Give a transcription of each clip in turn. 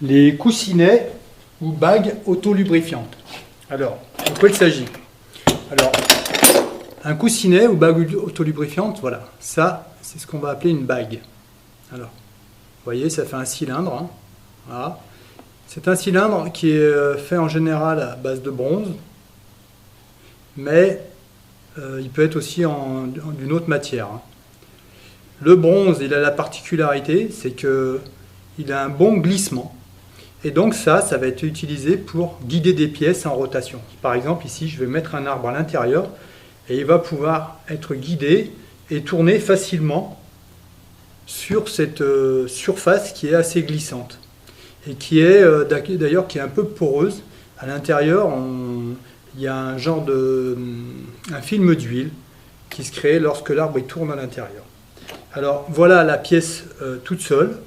les coussinets ou bagues auto-lubrifiantes. Alors, de quoi il s'agit? Alors, un coussinet ou bague auto-lubrifiante, voilà, ça, c'est ce qu'on va appeler une bague. Alors, vous voyez, ça fait un cylindre, hein. Voilà. C'est un cylindre qui est fait en général à base de bronze, mais il peut être aussi d'une autre matière, hein. Le bronze, il a la particularité, c'est qu'il a un bon glissement. Et donc ça va être utilisé pour guider des pièces en rotation. Par exemple, ici, je vais mettre un arbre à l'intérieur et il va pouvoir être guidé et tourner facilement sur cette surface qui est assez glissante et qui est d'ailleurs qui est un peu poreuse. À l'intérieur, il y a un genre un film d'huile qui se crée lorsque l'arbre tourne à l'intérieur. Alors voilà la pièce toute seule,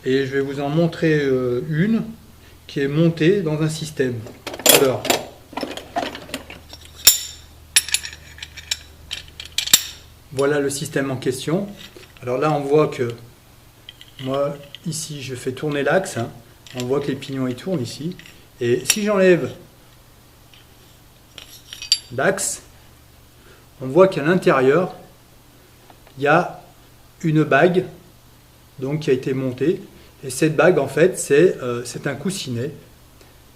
et je vais vous en montrer une qui est montée dans un système. Alors, voilà le système en question. Alors là on voit que moi ici je fais tourner l'axe, hein. On voit que les pignons ils tournent ici, et si j'enlève l'axe, on voit qu'à l'intérieur il y a une bague donc, qui a été montée, et cette bague en fait c'est un coussinet.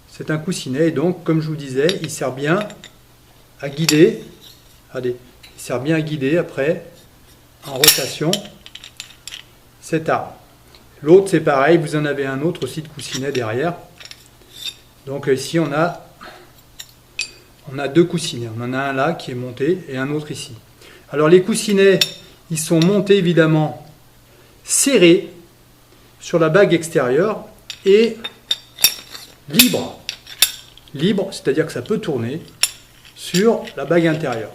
C'est un coussinet, et donc comme je vous disais, il sert bien à guider. Regardez, il sert bien à guider après en rotation cet arbre. L'autre c'est pareil, vous en avez un autre aussi de coussinet derrière. Donc ici on a deux coussinets, on en a un là qui est monté et un autre ici. Alors les coussinets, ils sont montés évidemment serrés sur la bague extérieure et libres. Libre, c'est-à-dire que ça peut tourner sur la bague intérieure.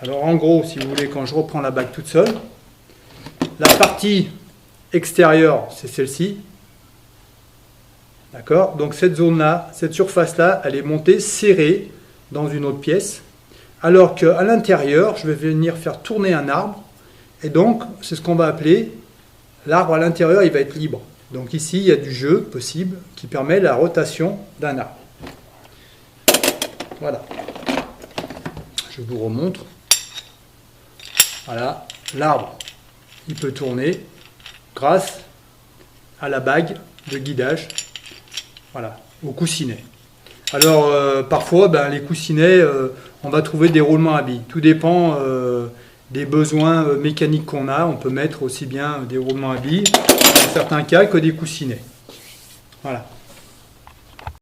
Alors en gros, si vous voulez, quand je reprends la bague toute seule, la partie extérieure, c'est celle-ci. D'accord? Donc cette zone-là, cette surface-là, elle est montée serrée dans une autre pièce. Alors qu'à l'intérieur, je vais venir faire tourner un arbre. Et donc, c'est ce qu'on va appeler l'arbre à l'intérieur, il va être libre. Donc ici, il y a du jeu possible qui permet la rotation d'un arbre. Voilà. Je vous remontre. Voilà. L'arbre, il peut tourner grâce à la bague de guidage. Voilà, au coussinet. Alors, parfois, les coussinets, on va trouver des roulements à billes. Tout dépend des besoins mécaniques qu'on a. On peut mettre aussi bien des roulements à billes, dans certains cas, que des coussinets. Voilà.